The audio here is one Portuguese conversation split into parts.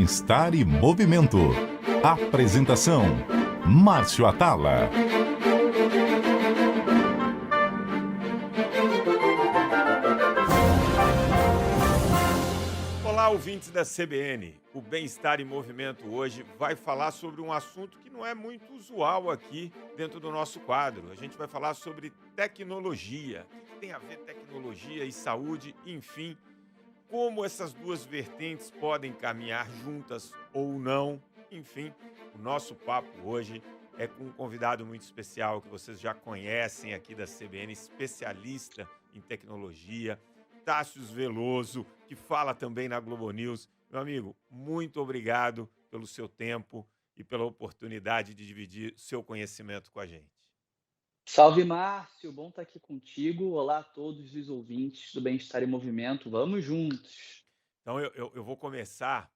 Bem-Estar e Movimento. Apresentação: Márcio Atala. Olá, ouvintes da CBN. O Bem-Estar e Movimento hoje vai falar sobre um assunto que não é muito usual aqui dentro do nosso quadro. A gente vai falar sobre tecnologia. O que tem a ver tecnologia e saúde, enfim, como essas duas vertentes podem caminhar juntas ou não. Enfim, o nosso papo hoje é com um convidado muito especial que vocês já conhecem aqui da CBN, especialista em tecnologia, Tássius Veloso, que fala também na Globo News. Meu amigo, muito obrigado pelo seu tempo e pela oportunidade de dividir seu conhecimento com a gente. Salve, Márcio, bom estar aqui contigo. Olá a todos os ouvintes do Bem-Estar em Movimento. Vamos juntos. Então, eu vou começar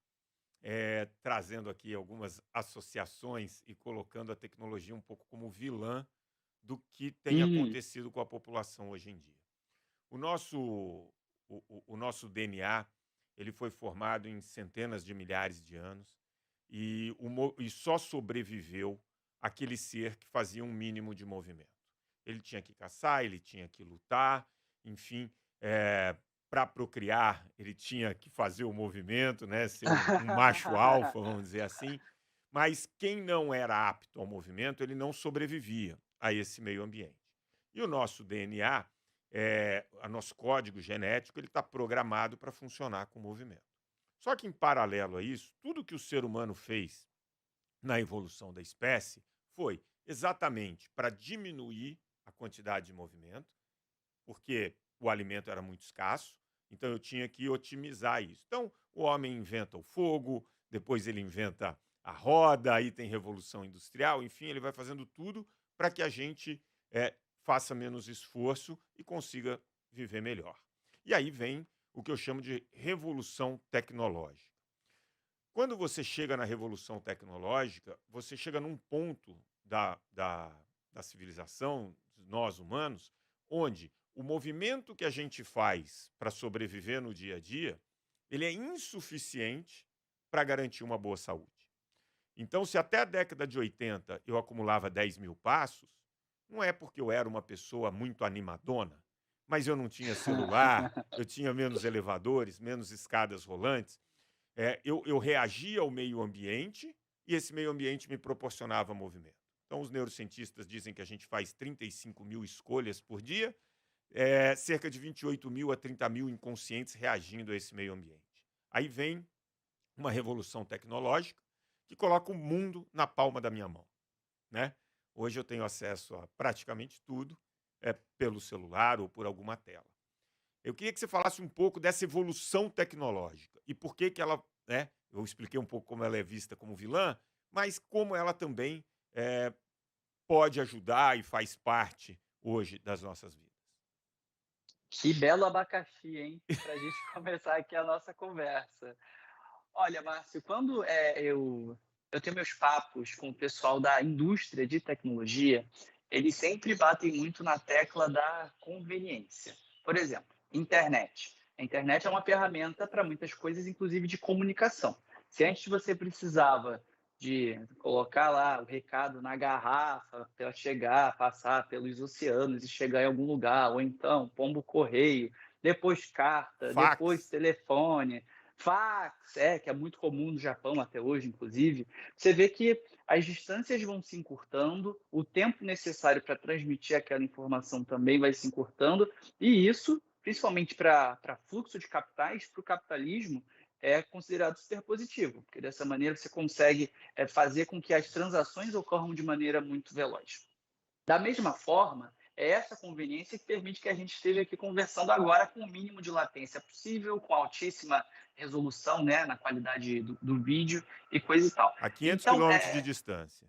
trazendo aqui algumas associações e colocando a tecnologia um pouco como vilã do que tem Hum, acontecido com a população hoje em dia. O nosso, o nosso DNA ele foi formado em centenas de milhares de anos e só sobreviveu aquele ser que fazia um mínimo de movimento. Ele tinha que caçar, ele tinha que lutar, enfim, para procriar, ele tinha que fazer o movimento, né, ser um macho alfa, vamos dizer assim. Mas quem não era apto ao movimento, ele não sobrevivia a esse meio ambiente. E o nosso DNA, o nosso código genético, ele está programado para funcionar com movimento. Só que, em paralelo a isso, tudo que o ser humano fez na evolução da espécie foi exatamente para diminuir a quantidade de movimento, porque o alimento era muito escasso, então eu tinha que otimizar isso. Então, o homem inventa o fogo, depois ele inventa a roda, aí tem revolução industrial, enfim, ele vai fazendo tudo para que a gente faça menos esforço e consiga viver melhor. E aí vem o que eu chamo de revolução tecnológica. Quando você chega na revolução tecnológica, você chega num ponto da civilização, nós humanos, onde o movimento que a gente faz para sobreviver no dia a dia, ele é insuficiente para garantir uma boa saúde. Então, se até a década de 80 eu acumulava 10 mil passos, não é porque eu era uma pessoa muito animadona, mas eu não tinha celular, eu tinha menos elevadores, menos escadas rolantes. Eu reagia ao meio ambiente e esse meio ambiente me proporcionava movimento. Então, os neurocientistas dizem que a gente faz 35 mil escolhas por dia, cerca de 28 mil a 30 mil inconscientes reagindo a esse meio ambiente. Aí vem uma revolução tecnológica que coloca o mundo na palma da minha mão, né? Hoje eu tenho acesso a praticamente tudo pelo celular ou por alguma tela. Eu queria que você falasse um pouco dessa evolução tecnológica e por que que ela, né, eu expliquei um pouco como ela é vista como vilã, mas como ela também eh, pode ajudar e faz parte hoje das nossas vidas. que belo abacaxi, hein? Para a gente começar aqui a nossa conversa. Olha, Márcio, quando eu tenho meus papos com o pessoal da indústria de tecnologia, eles sempre batem muito na tecla da conveniência. Por exemplo, internet. A internet é uma ferramenta para muitas coisas, inclusive de comunicação. Se antes você precisava de colocar lá o recado na garrafa para chegar, passar pelos oceanos e chegar em algum lugar, ou então pombo correio, depois carta, depois Fax. telefone, fax, que é muito comum no Japão até hoje, inclusive, você vê que as distâncias vão se encurtando, o tempo necessário para transmitir aquela informação também vai se encurtando, e isso, principalmente para fluxo de capitais, para o capitalismo, é considerado super positivo, porque dessa maneira você consegue fazer com que as transações ocorram de maneira muito veloz. Da mesma forma, é essa conveniência que permite que a gente esteja aqui conversando agora com o mínimo de latência possível, com altíssima resolução, né, na qualidade do vídeo e coisa e tal. A 500 Então, quilômetros de distância.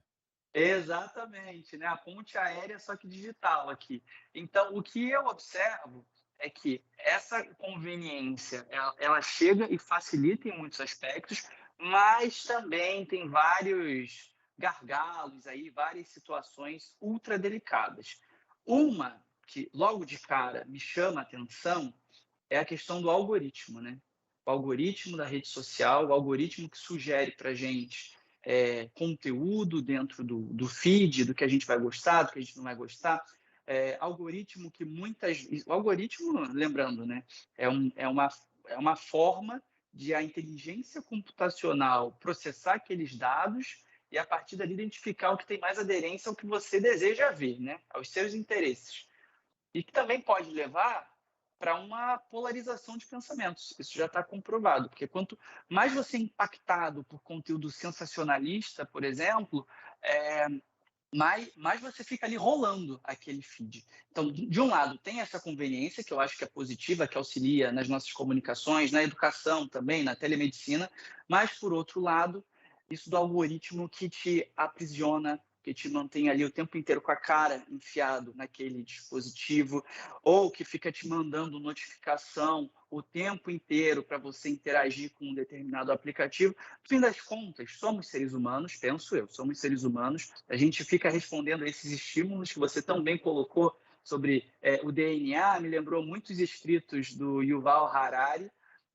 exatamente, né, a ponte aérea só que digital aqui. Então, o que eu observo é que essa conveniência, ela chega e facilita em muitos aspectos, mas também tem vários gargalos aí, várias situações ultra delicadas. Uma que logo de cara me chama a atenção é a questão do algoritmo, né? o algoritmo da rede social, o algoritmo que sugere para a gente conteúdo dentro do feed, do que a gente vai gostar, do que a gente não vai gostar. Algoritmo que o algoritmo, lembrando, né, é uma forma de a inteligência computacional processar aqueles dados e, a partir dali, identificar o que tem mais aderência ao que você deseja ver, né, aos seus interesses. E que também pode levar para uma polarização de pensamentos. Isso já está comprovado, porque quanto mais você é impactado por conteúdo sensacionalista, por exemplo, mais você fica ali rolando aquele feed. Então, de um lado, tem essa conveniência, que eu acho que é positiva, que auxilia nas nossas comunicações, na educação também, na telemedicina, mas, por outro lado, isso do algoritmo que te aprisiona, que te mantém ali o tempo inteiro com a cara enfiado naquele dispositivo, ou que fica te mandando notificação o tempo inteiro para você interagir com um determinado aplicativo. No fim das contas, somos seres humanos, penso eu, somos seres humanos, a gente fica respondendo a esses estímulos que você tão bem colocou sobre o DNA, me lembrou muitos escritos do Yuval Harari.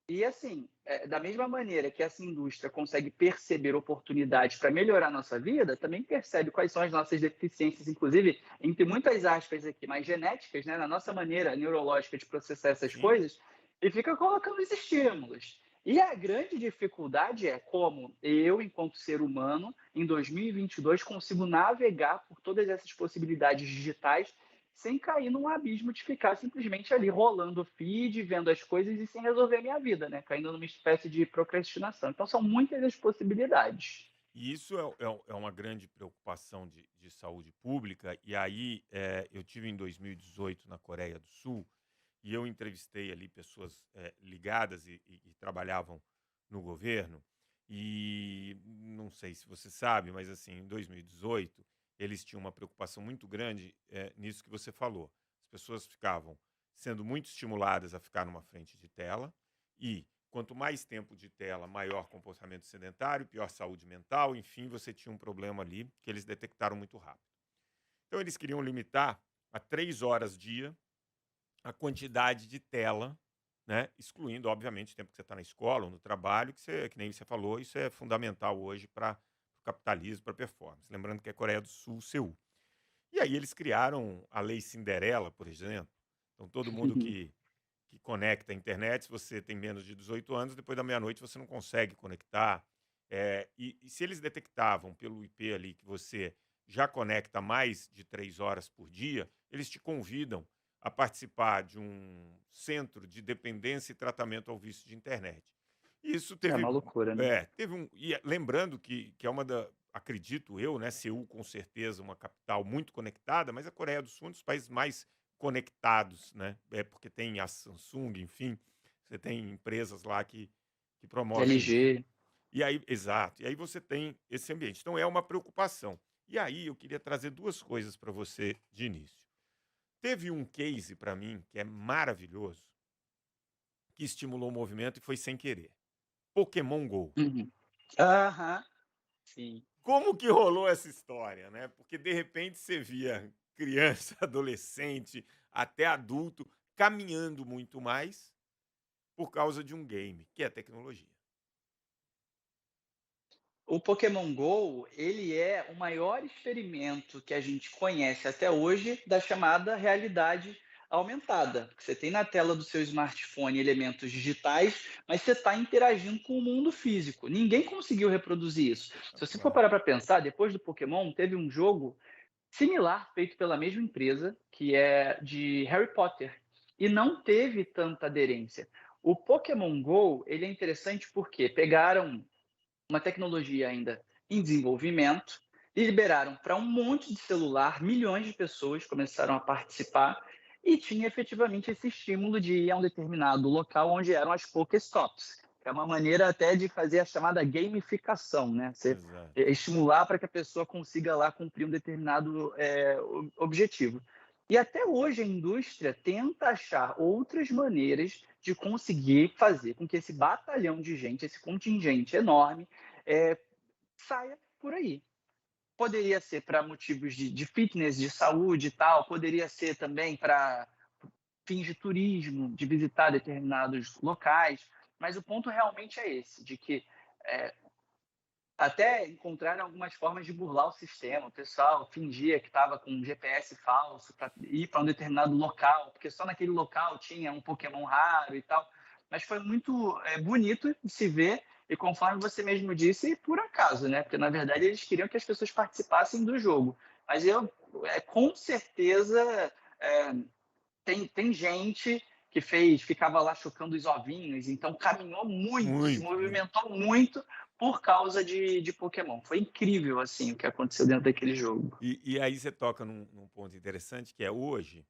E, assim, da mesma maneira que essa indústria consegue perceber oportunidades para melhorar a nossa vida, também percebe quais são as nossas deficiências, inclusive, entre muitas aspas aqui, mais genéticas, né, na nossa maneira neurológica de processar essas Sim. coisas, e fica colocando os estímulos. E a grande dificuldade é como eu, enquanto ser humano, em 2022, consigo navegar por todas essas possibilidades digitais sem cair num abismo de ficar simplesmente ali rolando o feed, vendo as coisas e sem resolver a minha vida, né? Caindo numa espécie de procrastinação. Então, são muitas as possibilidades. E isso é uma grande preocupação de saúde pública. E aí, eu tive em 2018 na Coreia do Sul e eu entrevistei ali pessoas ligadas e trabalhavam no governo. E não sei se você sabe, mas assim, em 2018 eles tinham uma preocupação muito grande nisso que você falou. As pessoas ficavam sendo muito estimuladas a ficar numa frente de tela e quanto mais tempo de tela, maior comportamento sedentário, pior saúde mental, enfim, você tinha um problema ali que eles detectaram muito rápido. Então eles queriam limitar a 3 horas dia a quantidade de tela, né? Excluindo, obviamente, o tempo que você está na escola ou no trabalho, que nem você falou, isso é fundamental hoje para o capitalismo, para a performance. Lembrando que é Coreia do Sul, Seul. E aí eles criaram a Lei Cinderela, por exemplo. Então todo mundo que conecta a internet, se você tem menos de 18 anos, depois da meia-noite você não consegue conectar. E se eles detectavam pelo IP ali que você já conecta mais de 3 horas por dia, eles te convidam a participar de um centro de dependência e tratamento ao vício de internet. Isso É teve, uma loucura, né? teve um, e lembrando que é uma da, acredito eu, né, Seul com certeza uma capital muito conectada, mas a Coreia do Sul é um dos países mais conectados, né? Porque tem a Samsung, enfim, você tem empresas lá que promovem isso. LG. E aí, exato, e aí você tem esse ambiente. Então é uma preocupação. E aí eu queria trazer duas coisas para você de início. Teve um case para mim que é maravilhoso, que estimulou o movimento e foi sem querer. Pokémon Go. Uhum. Aham, sim. Como que rolou essa história, né? Porque de repente você via criança, adolescente, até adulto caminhando muito mais por causa de um game, que é tecnologia. O Pokémon Go, ele é o maior experimento que a gente conhece até hoje da chamada realidade aumentada. Você tem na tela do seu smartphone elementos digitais, mas você está interagindo com o mundo físico. Ninguém conseguiu reproduzir isso. Se você for Espetacular. parar para pensar, depois do Pokémon, teve um jogo similar feito pela mesma empresa, que é de Harry Potter, e não teve tanta aderência. O Pokémon Go, ele é interessante porque pegaram uma tecnologia ainda em desenvolvimento, e liberaram para um monte de celular, milhões de pessoas começaram a participar, e tinha efetivamente esse estímulo de ir a um determinado local onde eram as Pokéstops, que é uma maneira até de fazer a chamada gamificação, né? Você Exato. estimular para que a pessoa consiga lá cumprir um determinado objetivo. E até hoje a indústria tenta achar outras maneiras de conseguir fazer com que esse batalhão de gente, esse contingente enorme, saia por aí. Poderia ser para motivos de fitness, de saúde e tal, poderia ser também para fins de turismo, de visitar determinados locais, Mas o ponto realmente é esse, de que até encontraram algumas formas de burlar o sistema. O pessoal fingia que estava com um GPS falso para ir para um determinado local, porque só naquele local tinha um Pokémon raro e tal. Mas foi muito bonito de se ver, e conforme você mesmo disse, por acaso, né? Porque na verdade eles queriam que as pessoas participassem do jogo. Mas com certeza, tem gente que ficava lá chocando os ovinhos, então caminhou muito, se Muito, muito. movimentou muito por causa de Pokémon. Foi incrível, assim, o que aconteceu dentro daquele jogo. E aí você toca num ponto interessante, que é hoje,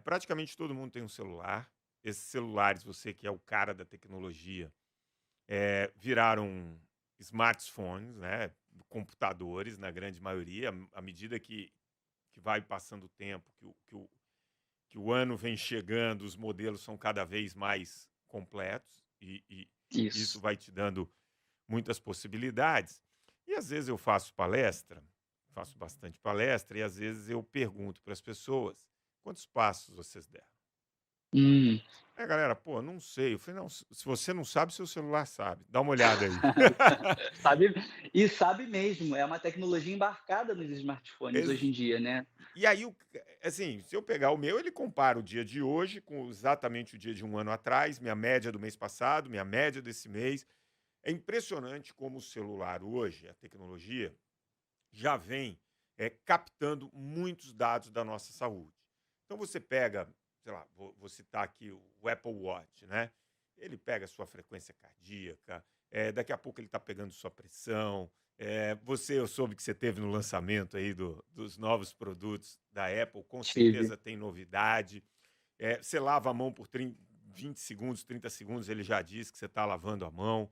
praticamente todo mundo tem um celular. Esses celulares, você que é o cara da tecnologia, viraram smartphones, né? Computadores, na grande maioria, à medida que vai passando o tempo, que o ano vem chegando, os modelos são cada vez mais completos e isso Isso. vai te dando muitas possibilidades. E às vezes eu faço palestra, faço bastante palestra, e às vezes eu pergunto para as pessoas: quantos passos vocês deram? Hum. Aí a galera, pô, não sei. Eu falei, não, se você não sabe, seu celular sabe. Dá uma olhada aí. Sabe, e sabe mesmo, é uma tecnologia embarcada nos smartphones hoje Ex- em dia, né? E aí, assim, se eu pegar o meu, ele compara o dia de hoje com exatamente o dia de um ano atrás, minha média do mês passado, minha média desse mês. É impressionante como o celular hoje, a tecnologia, já vem captando muitos dados da nossa saúde. Então você pega, sei lá, vou citar aqui o Apple Watch, né? Ele pega a sua frequência cardíaca, daqui a pouco ele está pegando sua pressão. Eu soube que você teve no lançamento aí dos novos produtos da Apple, com Tive. certeza tem novidade. Você lava a mão por 20 segundos, 30 segundos, ele já diz que você está lavando a mão.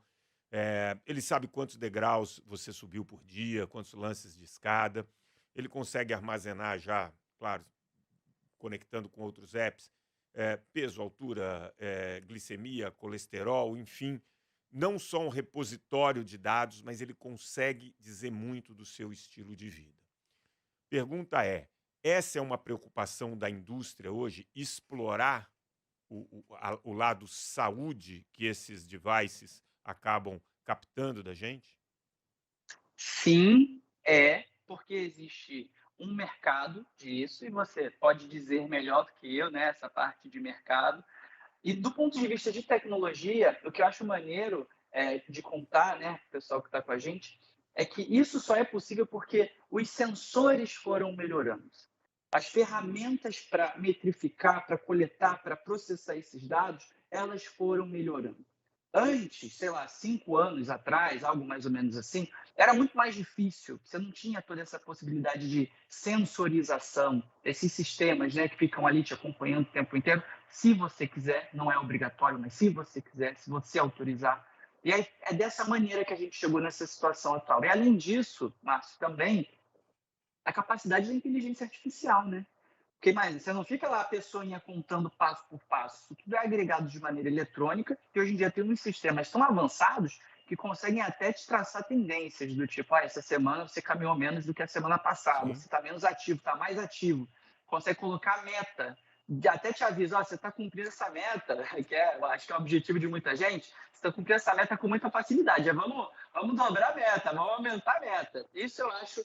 Ele sabe quantos degraus você subiu por dia, quantos lances de escada. Ele consegue armazenar já, claro, conectando com outros apps, peso, altura, glicemia, colesterol, enfim. Não só um repositório de dados, mas ele consegue dizer muito do seu estilo de vida. Pergunta essa é uma preocupação da indústria hoje, explorar o lado saúde que esses devices acabam captando da gente? Sim, porque existe um mercado disso, e você pode dizer melhor do que eu, né, essa parte de mercado. E do ponto de vista de tecnologia, o que eu acho maneiro de contar, né, o pessoal que está com a gente, é que isso só é possível porque os sensores foram melhorando. As ferramentas para metrificar, para coletar, para processar esses dados, elas foram melhorando. Antes, sei lá, 5 anos atrás, algo mais ou menos assim, era muito mais difícil. Você não tinha toda essa possibilidade de sensorização, esses sistemas, né, que ficam ali te acompanhando o tempo inteiro. Se você quiser, não é obrigatório, mas se você quiser, se você autorizar. E aí, é dessa maneira que a gente chegou nessa situação atual. E além disso, Márcio, também a capacidade da inteligência artificial, né? Porque imagina, você não fica lá a pessoinha contando passo por passo. Isso tudo é agregado de maneira eletrônica, e hoje em dia tem uns sistemas tão avançados que conseguem até te traçar tendências do tipo, essa semana você caminhou menos do que a semana passada, Sim. você está menos ativo, está mais ativo. Consegue colocar meta, até te avisa, você está cumprindo essa meta, que eu acho que é o objetivo de muita gente, você está cumprindo essa meta com muita facilidade. Vamos dobrar a meta, vamos aumentar a meta. Isso eu acho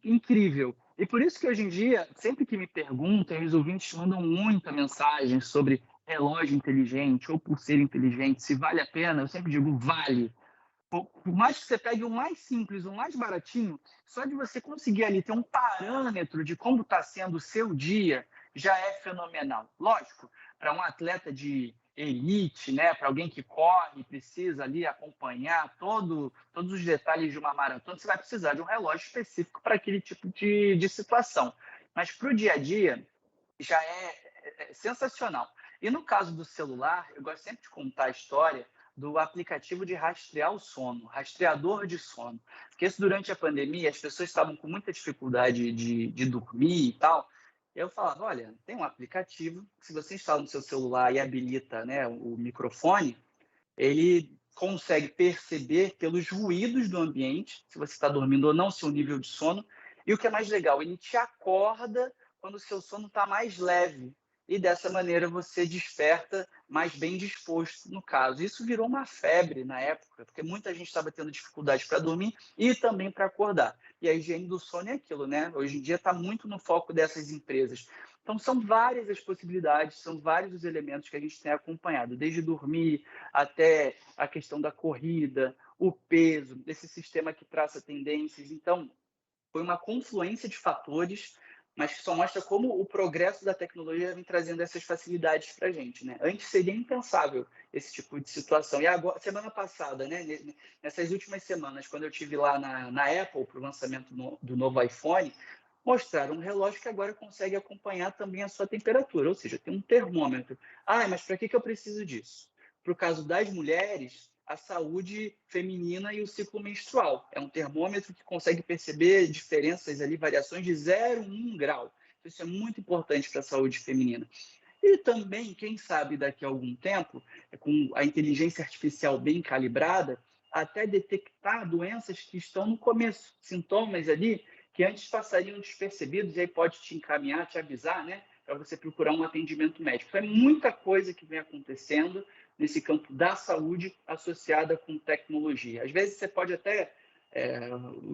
incrível. E por isso que hoje em dia, sempre que me perguntam, os ouvintes mandam muita mensagem sobre relógio inteligente ou pulseira inteligente, se vale a pena, eu sempre digo, vale. Por mais que você pegue o mais simples, o mais baratinho, só de você conseguir ali ter um parâmetro de como está sendo o seu dia, já é fenomenal. Lógico, para um atleta de elite, né, para alguém que corre, precisa ali acompanhar todos os detalhes de uma maratona, você vai precisar de um relógio específico para aquele tipo de situação. Mas para o dia a dia, já é sensacional. E no caso do celular, eu gosto sempre de contar a história do aplicativo de rastrear o sono, rastreador de sono. Porque isso, durante a pandemia, as pessoas estavam com muita dificuldade de dormir e tal. Eu falava, olha, tem um aplicativo que, se você instala no seu celular e habilita, né, o microfone, ele consegue perceber pelos ruídos do ambiente, se você está dormindo ou não, seu nível de sono. E o que é mais legal, ele te acorda quando o seu sono está mais leve. e dessa maneira você desperta mais bem disposto no caso. Isso virou uma febre na época, porque muita gente estava tendo dificuldade para dormir e também para acordar. E a higiene do sono é aquilo, né? Hoje em dia está muito no foco dessas empresas. Então, são várias as possibilidades, são vários os elementos que a gente tem acompanhado, desde dormir até a questão da corrida, o peso, esse sistema que traça tendências. Então, foi uma confluência de fatores, mas que só mostra como o progresso da tecnologia vem trazendo essas facilidades para a gente, né? Antes seria impensável esse tipo de situação. E agora, semana passada, né, nessas últimas semanas, quando eu tive lá na Apple para o lançamento do novo iPhone, mostraram um relógio que agora consegue acompanhar também a sua temperatura, ou seja, tem um termômetro. Ah, mas para que eu preciso disso? Para o caso das mulheres, a saúde feminina e o ciclo menstrual. É um termômetro que consegue perceber diferenças ali, variações de 0,1 grau. Isso é muito importante para a saúde feminina. E também, quem sabe daqui a algum tempo, com a inteligência artificial bem calibrada, até detectar doenças que estão no começo, sintomas ali que antes passariam despercebidos, e aí pode te encaminhar, te avisar, né, para você procurar um atendimento médico. Então, é muita coisa que vem acontecendo nesse campo da saúde associada com tecnologia. Às vezes você pode até...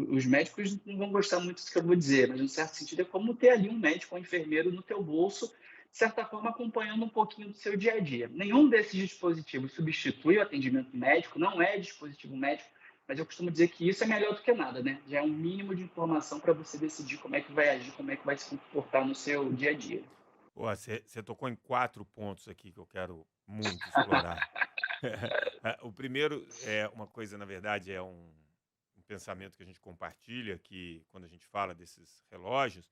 os médicos não vão gostar muito do que eu vou dizer, mas, em certo sentido, é como ter ali um médico ou um enfermeiro no teu bolso, de certa forma, acompanhando um pouquinho do seu dia a dia. Nenhum desses dispositivos substitui o atendimento médico, não é dispositivo médico, mas eu costumo dizer que isso é melhor do que nada, né? Já é um mínimo de informação para você decidir como é que vai agir, como é que vai se comportar no seu dia a dia. Pô, você tocou em 4 pontos aqui que eu quero muito explorar. O primeiro é uma coisa, na verdade, é um pensamento que a gente compartilha, que quando a gente fala desses relógios,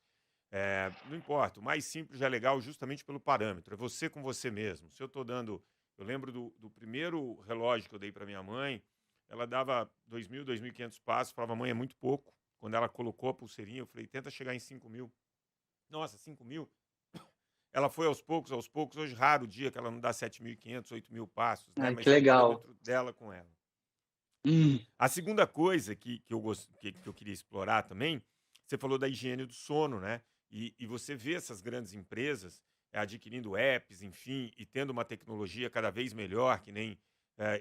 não importa, o mais simples é legal justamente pelo parâmetro, é você com você mesmo. Se eu estou dando, eu lembro do primeiro relógio que eu dei para minha mãe, ela dava 2.000, 2.500 passos, falava, mãe, é muito pouco. Quando ela colocou a pulseirinha, eu falei, tenta chegar em 5.000. Nossa, 5.000? Ela foi aos poucos, hoje raro o dia que ela não dá 7.500, 8.000 passos, né? Ai, que Mas é o legal. parâmetro dela com ela. Hum, A segunda coisa que eu queria explorar também, você falou da higiene do sono, né? E você vê essas grandes empresas adquirindo apps, enfim, e tendo uma tecnologia cada vez melhor, que nem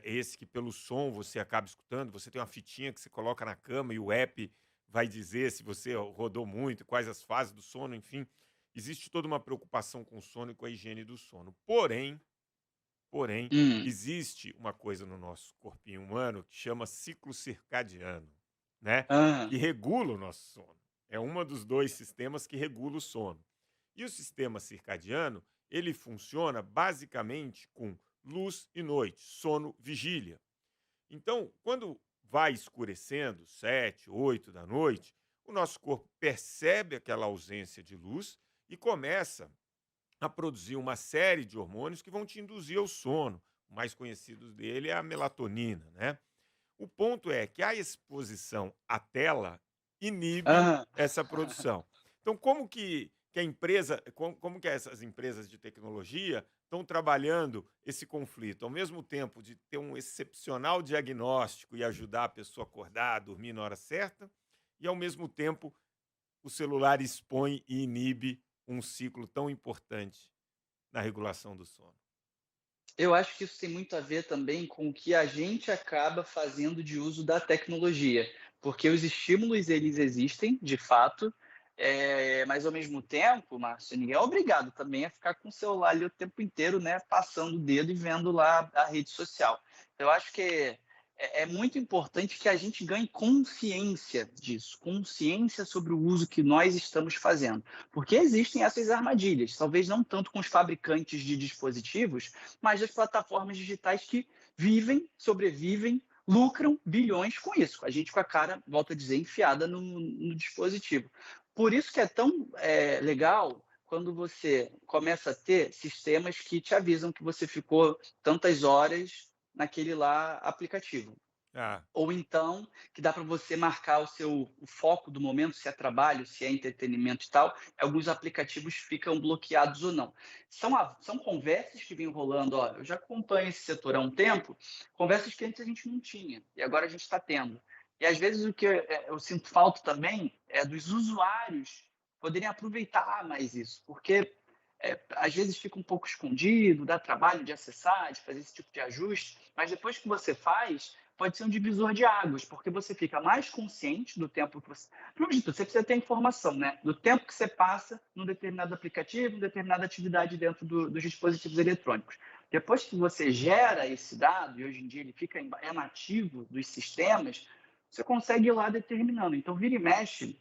esse que pelo som você acaba escutando, você tem uma fitinha que você coloca na cama e o app vai dizer se você rodou muito, quais as fases do sono, enfim. Existe toda uma preocupação com o sono e com a higiene do sono. Porém, hum. existe uma coisa no nosso corpinho humano que chama ciclo circadiano, né? Ah, Que regula o nosso sono. É um dos dois sistemas que regula o sono. E o sistema circadiano, ele funciona basicamente com luz e noite, sono, vigília. Então, quando vai escurecendo, 7, 8 da noite, o nosso corpo percebe aquela ausência de luz e começa a produzir uma série de hormônios que vão te induzir ao sono. O mais conhecido dele é a melatonina, né? O ponto é que a exposição à tela inibe ah. essa produção. Então, como que a empresa, como que essas empresas de tecnologia estão trabalhando esse conflito? Ao mesmo tempo de ter um excepcional diagnóstico e ajudar a pessoa a acordar, a dormir na hora certa, e ao mesmo tempo o celular expõe e inibe um ciclo tão importante na regulação do sono. Eu acho que isso tem muito a ver também com o que a gente acaba fazendo de uso da tecnologia, porque os estímulos eles existem, de fato, mas ao mesmo tempo, Márcio, ninguém é obrigado também a ficar com o celular ali o tempo inteiro, né, passando o dedo e vendo lá a rede social. Eu acho que é muito importante que a gente ganhe consciência disso, consciência sobre o uso que nós estamos fazendo, porque existem essas armadilhas, talvez não tanto com os fabricantes de dispositivos, mas das plataformas digitais que vivem, sobrevivem, lucram bilhões com isso. A gente com a cara, volto a dizer, enfiada no dispositivo. Por isso que é tão legal quando você começa a ter sistemas que te avisam que você ficou tantas horas naquele lá aplicativo. Ah, Ou então, que dá para você marcar o foco do momento, se é trabalho, se é entretenimento e tal. Alguns aplicativos ficam bloqueados ou não. São conversas que vêm rolando. Ó, eu já acompanho esse setor há um tempo, conversas que antes a gente não tinha, e agora a gente está tendo. E às vezes o que eu sinto falta também é dos usuários poderem aproveitar mais isso, porque às vezes fica um pouco escondido, dá trabalho de acessar, de fazer esse tipo de ajuste, mas depois que você faz, pode ser um divisor de águas, porque você fica mais consciente do tempo que você... Primeiro de tudo, você precisa ter informação, né? Do tempo que você passa num determinado aplicativo, em determinada atividade dentro dos dispositivos eletrônicos. Depois que você gera esse dado, e hoje em dia ele fica nativo dos sistemas, você consegue ir lá determinando. Então, vira e mexe,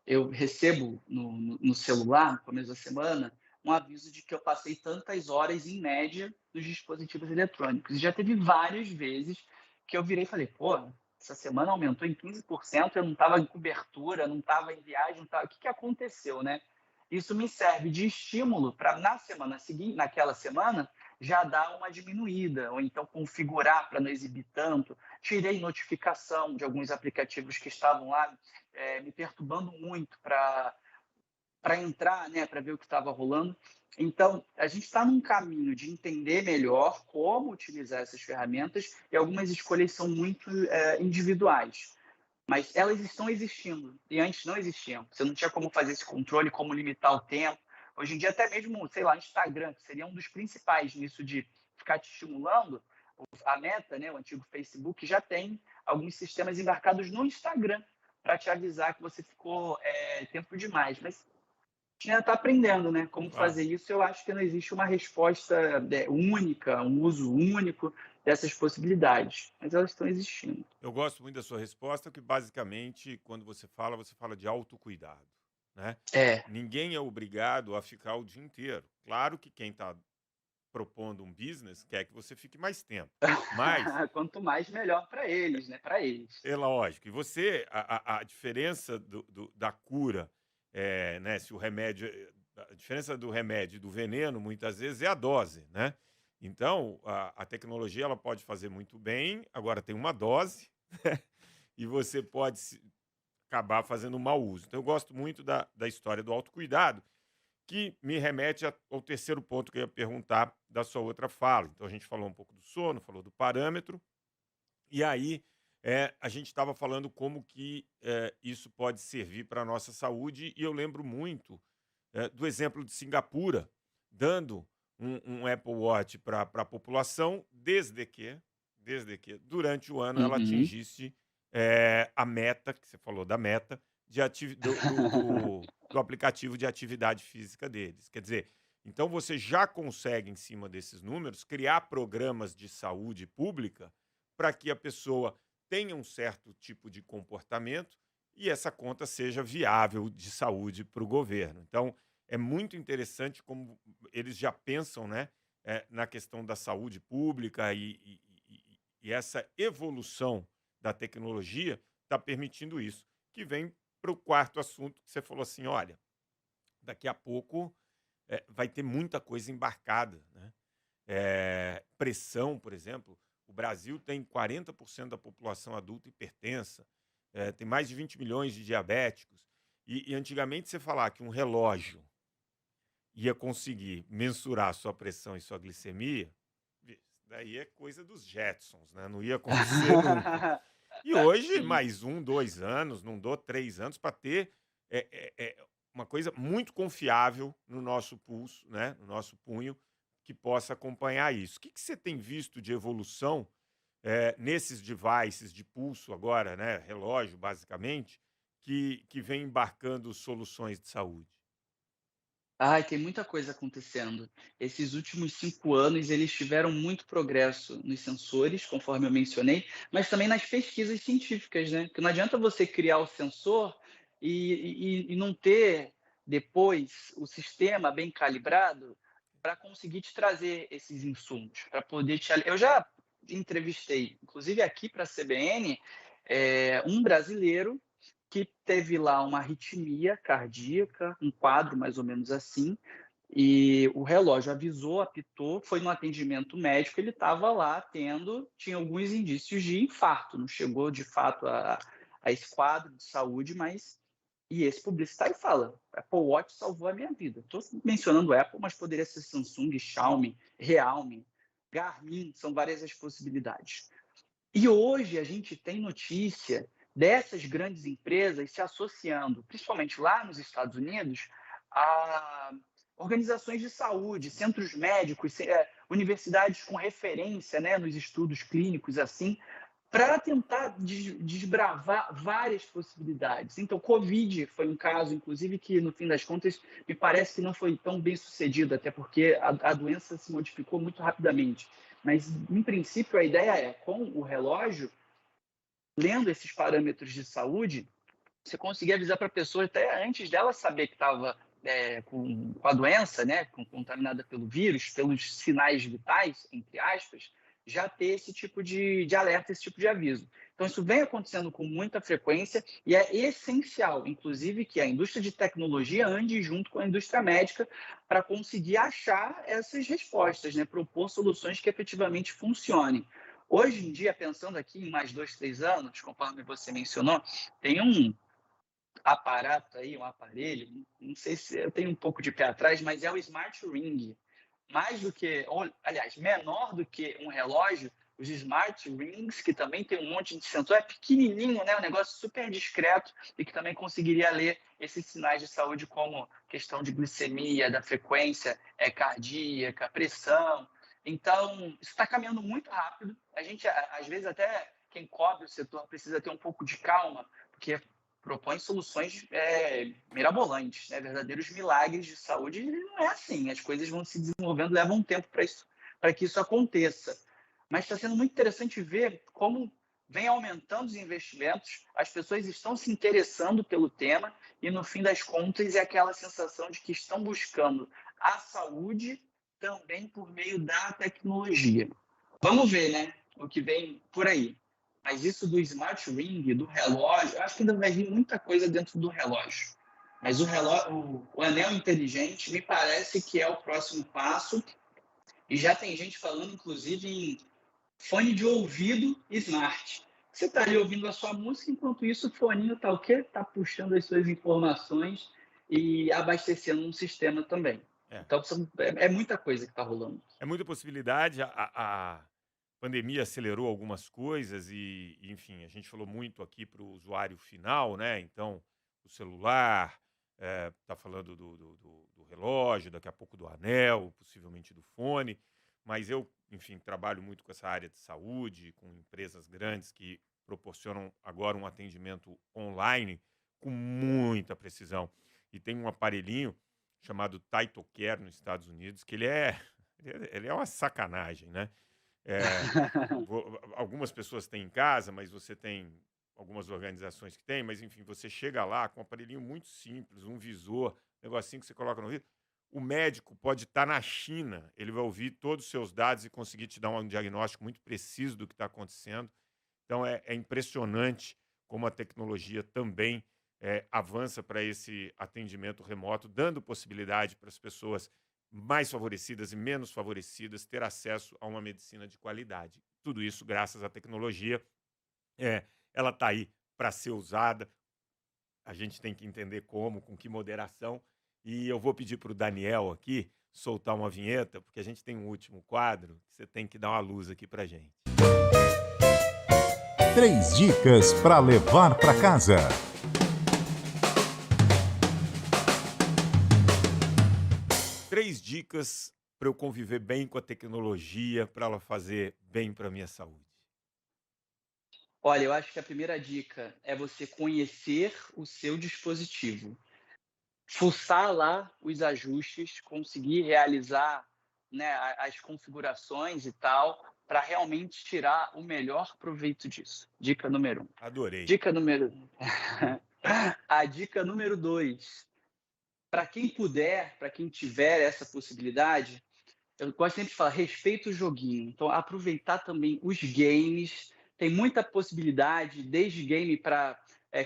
eu recebo no celular, no começo da semana, um aviso de que eu passei tantas horas, em média, nos dispositivos eletrônicos. E já teve várias vezes que eu virei e falei, pô, essa semana aumentou em 15%, eu não estava em cobertura, não estava em viagem, não tava... o que aconteceu, né? Isso me serve de estímulo para, na semana seguinte, naquela semana, já dar uma diminuída, ou então configurar para não exibir tanto. Tirei notificação de alguns aplicativos que estavam lá me perturbando muito para entrar, né, para ver o que estava rolando. Então, a gente está num caminho de entender melhor como utilizar essas ferramentas e algumas escolhas são muito individuais. Mas elas estão existindo e antes não existiam. Você não tinha como fazer esse controle, como limitar o tempo. Hoje em dia, até mesmo, sei lá, Instagram, que seria um dos principais nisso de ficar te estimulando, a Meta, né, o antigo Facebook, já tem alguns sistemas embarcados no Instagram para te avisar que você ficou tempo demais. Mas a gente ainda está aprendendo, né? Como Claro. fazer isso. Eu acho que não existe uma resposta única, um uso único dessas possibilidades, mas elas estão existindo. Eu gosto muito da sua resposta, que basicamente, quando você fala de autocuidado, né? É. Ninguém é obrigado a ficar o dia inteiro. Claro que quem está propondo um business quer que você fique mais tempo, mas Quanto mais, melhor para eles, né? Para eles. é lógico. E você, a diferença da cura, né? Se o remédio, a diferença do remédio e do veneno, muitas vezes, é a dose, né? Então, a tecnologia ela pode fazer muito bem, agora tem uma dose, e você pode acabar fazendo um mau uso. Então, eu gosto muito da história do autocuidado, que me remete ao terceiro ponto que eu ia perguntar da sua outra fala. Então, a gente falou um pouco do sono, falou do parâmetro, e aí a gente estava falando como que isso pode servir para a nossa saúde, e eu lembro muito do exemplo de Singapura, dando um Apple Watch para a população, desde que durante o ano ela Uhum. atingisse a meta, que você falou da meta, do aplicativo de atividade física deles. Quer dizer, então você já consegue, em cima desses números, criar programas de saúde pública para que a pessoa tenha um certo tipo de comportamento e essa conta seja viável de saúde para o governo. Então, é muito interessante como eles já pensam, né, na questão da saúde pública e essa evolução da tecnologia está permitindo isso. Que vem para o quarto assunto que você falou assim, olha, daqui a pouco vai ter muita coisa embarcada, né? Pressão, por exemplo, o Brasil tem 40% da população adulta hipertensa, tem mais de 20 milhões de diabéticos, e antigamente você falar que um relógio ia conseguir mensurar sua pressão e sua glicemia, isso daí é coisa dos Jetsons, né? Não ia acontecer nunca. E hoje, Sim. mais 1, 2 anos, não dou 3 anos, para ter uma coisa muito confiável no nosso pulso, né? No nosso punho, que possa acompanhar isso. O que você tem visto de evolução nesses devices de pulso agora, né? Relógio, basicamente, que vem embarcando soluções de saúde? Ai, tem muita coisa acontecendo. Esses últimos 5 anos, eles tiveram muito progresso nos sensores, conforme eu mencionei, mas também nas pesquisas científicas, né? Porque não adianta você criar o sensor e não ter depois o sistema bem calibrado para conseguir te trazer esses insumos, para poder te... Eu já entrevistei, inclusive aqui para a CBN, um brasileiro que teve lá uma arritmia cardíaca, um quadro mais ou menos assim, e o relógio avisou, apitou, foi no atendimento médico, ele estava lá tinha alguns indícios de infarto, não chegou de fato a esse quadro de saúde, mas... E esse publicitário fala, Apple Watch salvou a minha vida. Estou mencionando Apple, mas poderia ser Samsung, Xiaomi, Realme, Garmin, são várias as possibilidades. E hoje a gente tem notícia dessas grandes empresas se associando, principalmente lá nos Estados Unidos, a organizações de saúde, centros médicos, universidades com referência, né, nos estudos clínicos, assim, para tentar desbravar várias possibilidades. Então, Covid foi um caso, inclusive, que, no fim das contas, me parece que não foi tão bem sucedido, até porque a doença se modificou muito rapidamente. Mas, em princípio, a ideia é, com o relógio, lendo esses parâmetros de saúde, você conseguir avisar para a pessoa até antes dela saber que estava com a doença, né, contaminada pelo vírus, pelos sinais vitais, entre aspas, já ter esse tipo de alerta, esse tipo de aviso. Então, isso vem acontecendo com muita frequência e é essencial, inclusive, que a indústria de tecnologia ande junto com a indústria médica para conseguir achar essas respostas, né, propor soluções que efetivamente funcionem. Hoje em dia, pensando aqui em mais 2, 3 anos, conforme você mencionou, tem um aparato aí, um aparelho, não sei se eu tenho um pouco de pé atrás, mas é o Smart Ring. Mais do que, ou, aliás, menor do que um relógio, os Smart Rings, que também tem um monte de sensor, é pequenininho, né? Um negócio super discreto e que também conseguiria ler esses sinais de saúde como questão de glicemia, da frequência cardíaca, pressão. Então, isso está caminhando muito rápido. A gente, às vezes, até quem cobre o setor precisa ter um pouco de calma, porque propõe soluções mirabolantes, né? Verdadeiros milagres de saúde. E não é assim, as coisas vão se desenvolvendo, levam um tempo para que isso aconteça. Mas está sendo muito interessante ver como vem aumentando os investimentos, as pessoas estão se interessando pelo tema e, no fim das contas, é aquela sensação de que estão buscando a saúde também por meio da tecnologia. Vamos ver, né, o que vem por aí. Mas isso do Smart Ring, do relógio, acho que ainda vai vir muita coisa dentro do relógio. Mas o anel inteligente me parece que é o próximo passo. E já tem gente falando, inclusive, em fone de ouvido smart. Você está ali ouvindo a sua música, enquanto isso o foninho está o quê? Está puxando as suas informações e abastecendo um sistema também. É, Então, é muita coisa que está rolando. é muita possibilidade. A pandemia acelerou algumas coisas e, enfim, a gente falou muito aqui para o usuário final, né? Então, o celular, tá falando do relógio, daqui a pouco do anel, possivelmente do fone. Mas eu, enfim, trabalho muito com essa área de saúde, com empresas grandes que proporcionam agora um atendimento online com muita precisão. E tem um aparelhinho chamado TytoCare nos Estados Unidos, que ele é uma sacanagem, né? É, algumas pessoas têm em casa, mas você tem algumas organizações que têm, mas enfim, você chega lá com um aparelhinho muito simples, um visor, um negocinho que você coloca no ouvido. O médico pode estar na China, ele vai ouvir todos os seus dados e conseguir te dar um diagnóstico muito preciso do que está acontecendo. Então é impressionante como a tecnologia também avança para esse atendimento remoto, dando possibilidade para as pessoas mais favorecidas e menos favorecidas ter acesso a uma medicina de qualidade. Tudo isso graças à tecnologia. Ela está aí para ser usada. A gente tem que entender como, com que moderação. E eu vou pedir para o Daniel aqui soltar uma vinheta, porque a gente tem um último quadro que você tem que dar uma luz aqui para gente. 3 dicas para levar para casa. Três dicas para eu conviver bem com a tecnologia, para ela fazer bem para a minha saúde. Olha, eu acho que a primeira dica é você conhecer o seu dispositivo. Fuçar lá os ajustes, conseguir realizar, né, as configurações e tal, para realmente tirar o melhor proveito disso. Dica número 1. Adorei. Dica número... A dica número 2. Para quem puder, para quem tiver essa possibilidade, eu gosto sempre de falar, respeita o joguinho. Então, aproveitar também os games. Tem muita possibilidade, desde game para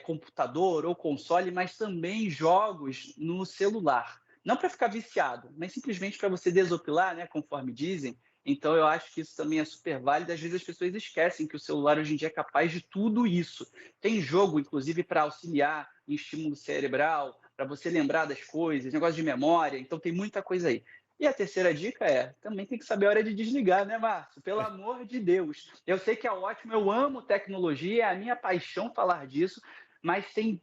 computador ou console, mas também jogos no celular. Não para ficar viciado, mas simplesmente para você desopilar, né, conforme dizem. Então, eu acho que isso também é super válido. Às vezes as pessoas esquecem que o celular hoje em dia é capaz de tudo isso. Tem jogo, inclusive, para auxiliar em estímulo cerebral, para você lembrar das coisas, negócio de memória. Então, tem muita coisa aí. E a terceira dica também tem que saber a hora de desligar, né, Márcio? Pelo amor de Deus. Eu sei que é ótimo, eu amo tecnologia, é a minha paixão falar disso, mas tem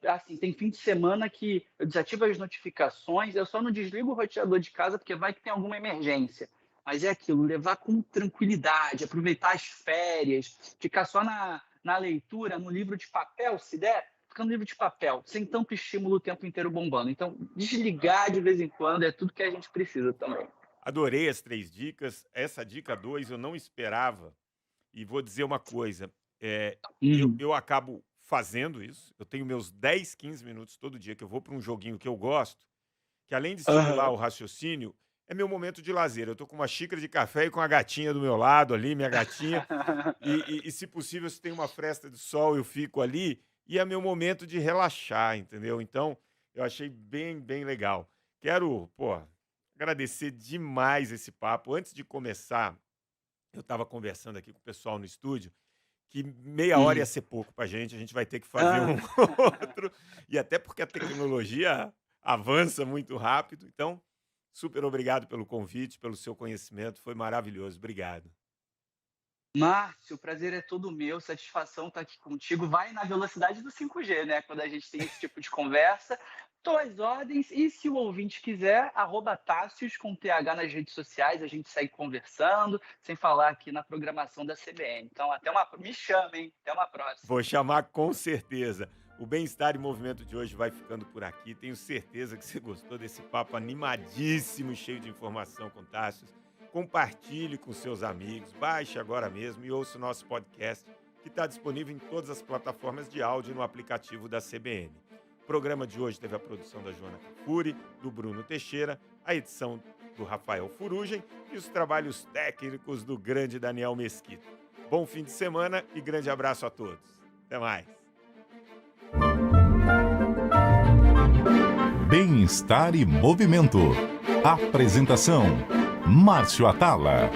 fim de semana que eu desativo as notificações, eu só não desligo o roteador de casa porque vai que tem alguma emergência. Mas é aquilo, levar com tranquilidade, aproveitar as férias, ficar só na leitura, no livro de papel, se der, fica no livro de papel, sem tanto estímulo o tempo inteiro bombando. Então, desligar de vez em quando é tudo que a gente precisa também. Adorei as 3 dicas. Essa dica 2 eu não esperava. E vou dizer uma coisa, eu acabo fazendo isso. Eu tenho meus 10, 15 minutos todo dia que eu vou para um joguinho que eu gosto, que além de estimular o raciocínio, é meu momento de lazer. Eu tô com uma xícara de café e com a gatinha do meu lado ali, minha gatinha, e se possível, se tem uma fresta de sol, eu fico ali, e é meu momento de relaxar, entendeu? Então, eu achei bem, bem legal. Quero, agradecer demais esse papo. Antes de começar, eu estava conversando aqui com o pessoal no estúdio, que meia hora ia ser pouco pra gente, a gente vai ter que fazer um outro, e até porque a tecnologia avança muito rápido. Então, super obrigado pelo convite, pelo seu conhecimento, foi maravilhoso. Obrigado. Márcio, o prazer é todo meu, satisfação estar aqui contigo. Vai na velocidade do 5G, né? Quando a gente tem esse tipo de conversa. Tô às ordens, e se o ouvinte quiser, @Tássios com TH nas redes sociais, a gente segue conversando, sem falar aqui na programação da CBN. Então, me chamem, até uma próxima. Vou chamar com certeza. O Bem-Estar e Movimento de hoje vai ficando por aqui. Tenho certeza que você gostou desse papo animadíssimo, cheio de informação com Tássios. Compartilhe com seus amigos, baixe agora mesmo e ouça o nosso podcast, que está disponível em todas as plataformas de áudio e no aplicativo da CBN. O programa de hoje teve a produção da Joana Kafuri, do Bruno Teixeira, a edição do Rafael Furugem e os trabalhos técnicos do grande Daniel Mesquita. Bom fim de semana e grande abraço a todos. Até mais. Bem-Estar e Movimento. Apresentação: Márcio Atala.